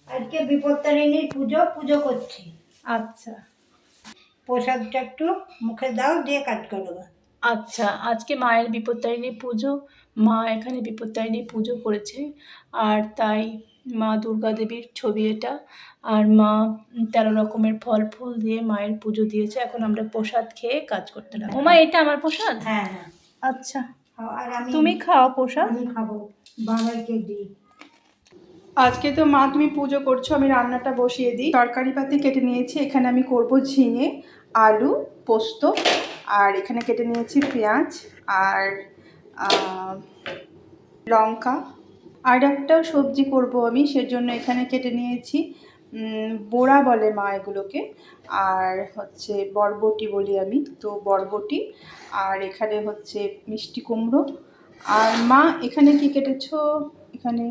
আজকে বিপত্তারিণীর পুজো করছি। আচ্ছা প্রসাদটা একটু মুখে দাও, দিয়ে কাজ করবো। আচ্ছা, আজকে মায়ের বিপত্তারিণী পুজো। মা এখানে বিপত্তারিণী পুজো করেছে, আর তাই মা দুর্গা দেবীর ছবি এটা। আর মা 13 রকমের ফল ফুল দিয়ে মায়ের পুজো দিয়েছে। এখন আমরা প্রসাদ খেয়ে কাজ করতে লাগবো। মা, এটা আমার প্রসাদ? হ্যাঁ হ্যাঁ। আচ্ছা, আর তুমি খাও প্রসাদ। আমি খাবো, বাবাইকে দিই। আজকে তো মা তুমি পুজো করছো, আমি রান্নাটা বসিয়ে দিই। তরকারি পাতি কেটে নিয়েছি। এখানে আমি করব ঝিঙে, আলু, পোস্ত, আর এখানে কেটে নিয়েছি পেঁয়াজ আর লঙ্কা। আর একটা সবজি করব আমি, সেজন্য এখানে কেটে নিয়েছি বোড়া বলে মা এগুলোকে, আর হচ্ছে বরবটি বলি আমি, তো বরবটি। আর এখানে হচ্ছে মিষ্টি কুমড়ো। আর মা এখানে কি কেটেছো? এখানে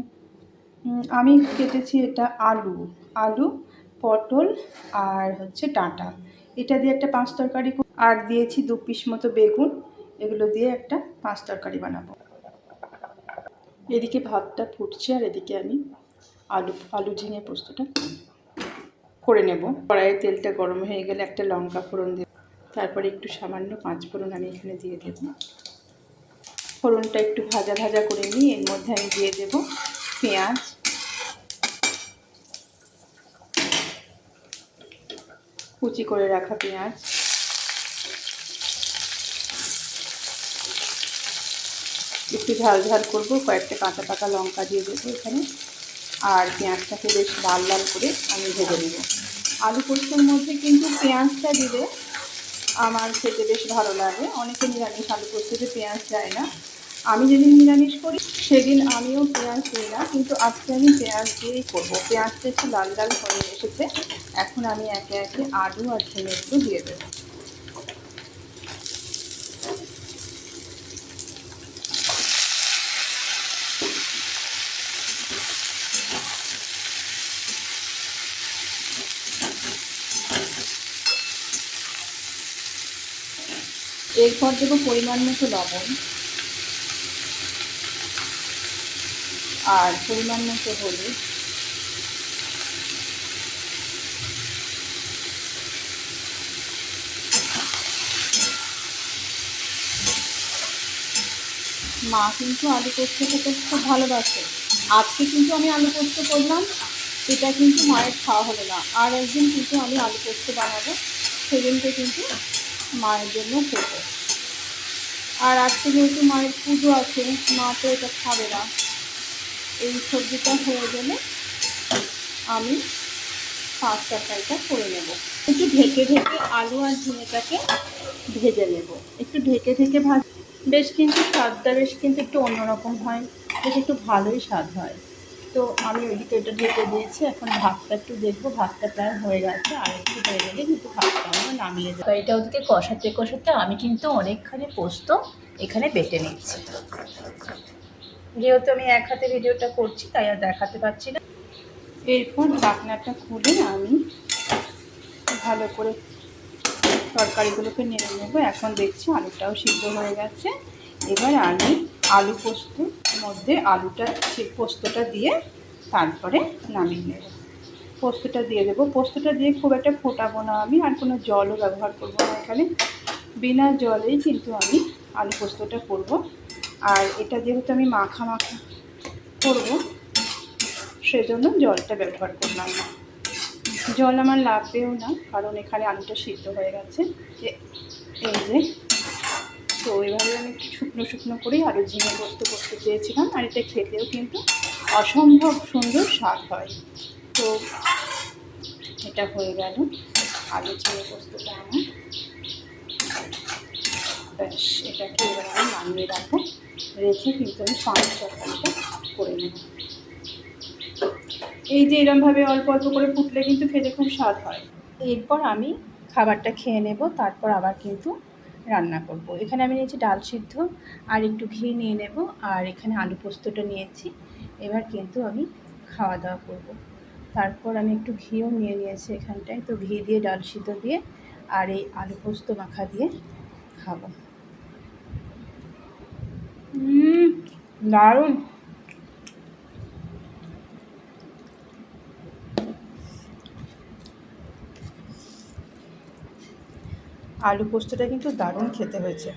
আমি কেটেছি এটা আলু, পটল, আর হচ্ছে ডাঁটা। এটা দিয়ে একটা পাঁচ তরকারি, আর দিয়েছি 2 পিস মতো বেগুন। এগুলো দিয়ে একটা পাঁচ তরকারি বানাবো। এদিকে ভাতটা ফুটছে, আর এদিকে আমি আলু ঝিঙে পোস্তটা করে নেব। কড়াইয়ে তেলটা গরম হয়ে গেলে একটা লঙ্কা ফোড়ন দেব, তারপরে একটু সামান্য 5 ফোড়ন আমি এখানে দিয়ে দেব। ফোড়নটা একটু ভাজা ভাজা করে নিয়ে এর মধ্যে আমি দিয়ে দেব পেঁয়াজ, কুচি করে রাখা পেঁয়াজ, একটু ঝাল ঝাল করবো, কয়েকটা কাঁচা পাকা লঙ্কা দিয়ে দেবো এখানে। আর পেঁয়াজটাকে বেশ লাল লাল করে আমি ভেজে নেব। আলু পোস্তর মধ্যে কিন্তু পেঁয়াজটা দিলে আমার খেতে বেশ ভালো লাগে। অনেকে নিরামিষ আলু পোস্ততে পেঁয়াজ দেয় না। আমি যেদিন নিরামিষ করি সেদিন আমিও পেঁয়াজ দিই না, কিন্তু আজকে আমি পেঁয়াজ দিয়েই করবো। পেঁয়াজটা একটু লাল লাল হয়ে এসেছে, এখন আমি একে একে আলু আর ঝিঙেগুলো দিয়ে দেবো। এরপর দেবো পরিমাণ মতো লবণ আর পরিমাণ মতো হলুদ। মা কিন্তু আলু পোস্ত খেতে খুব ভালোবাসে। আজকে কিন্তু আমি আলু পোস্ত করলাম, এটা কিন্তু মায়ের খাওয়া হলো না। আর একদিন কিন্তু আমি আলু পোস্ত বানাবো, সেদিনকে কিন্তু মায়ের জন্য করবো। আর আজকে যেহেতু মায়ের পুজো আছে, মা তো এটা খাবে না। এই সবজিটা হয়ে গেলে আমি পাঁচ তরকারিটা করে নেব। একটু ঢেকে ঢেকে আলু আর ঝিঙেটাকে ভেজে নেব, একটু ঢেকে ঢেকে বেশ কিন্তু স্বাদটা বেশ কিন্তু একটু অন্যরকম হয়, বেশ একটু ভালোই স্বাদ হয়। তো আমি ওইদিকে এটা ঢেকে দিয়েছি। এখন ভাতটা একটু দেখবো, ভাতটা প্রায় হয়ে গেছে, আর একটু হয়ে গেলে কিন্তু ভাতটা আমরা নামিয়ে দেবো। তো এটা ওদিকে কষাতে কষাতে আমি কিন্তু অনেকখানি পোস্ত এখানে বেটে নিচ্ছি। যেহেতু আমি এক হাতে ভিডিওটা করছি তাই আর দেখাতে পারছি না। এরপর ঢাকনাটা খুলে আমি ভালো করে তরকারিগুলোকে নেড়ে নেবো। এখন দেখছি আলুটাও সিদ্ধ হয়ে গেছে। এবার আমি আলু পোস্তর মধ্যে পোস্তটা দিয়ে তারপরে নামিয়ে নেব। পোস্তটা দিয়ে দেবো। পোস্তটা দিয়ে খুব একটা ফোটাবো না আমি, আর কোনো জলও ব্যবহার করবো না এখানে। বিনা জলেই কিন্তু আমি আলু পোস্তটা করব। আর এটা যেহেতু আমি মাখা মাখা করবো, সেজন্য জলটা ব্যবহার করলাম না। জল আমার লাগবেও না, কারণ এখানে আলুটা সিদ্ধ হয়ে গেছে। এই যে, তো এইভাবে আমি শুকনো শুকনো করেই আলু ঝিঙে পোস্ত করতে চেয়েছিলাম, আর এটা খেতেও কিন্তু অসম্ভব সুন্দর স্বাদ হয়। তো এটা হয়ে গেল আলু ঝিঙে পোস্তটা আমার। ব্যাস, এটাকে এবার আমি নামিয়ে রাখবো, রেখে কিন্তু আমি পাঁচ তরকারিটা করে নেব। এই যে এরমভাবে অল্প অল্প করে ফুটলে কিন্তু খেতে খুব স্বাদ হয়। এরপর আমি খাবারটা খেয়ে নেব, তারপর আবার কিন্তু রান্না করব। এখানে আমি নিয়েছি ডাল সিদ্ধ আর একটু ঘি নিয়ে নেব, আর এখানে আলু পোস্তটা নিয়েছি। এবার কিন্তু আমি খাওয়া দাওয়া করব। তারপর আমি একটু ঘিও নিয়ে নিয়েছি এখানটায়, তো ঘি দিয়ে ডাল সিদ্ধ দিয়ে আর এই আলু পোস্ত মাখা দিয়ে খাবো। দারুণ। আলু পোস্তটা কিন্তু দারুণ খেতে হয়েছে।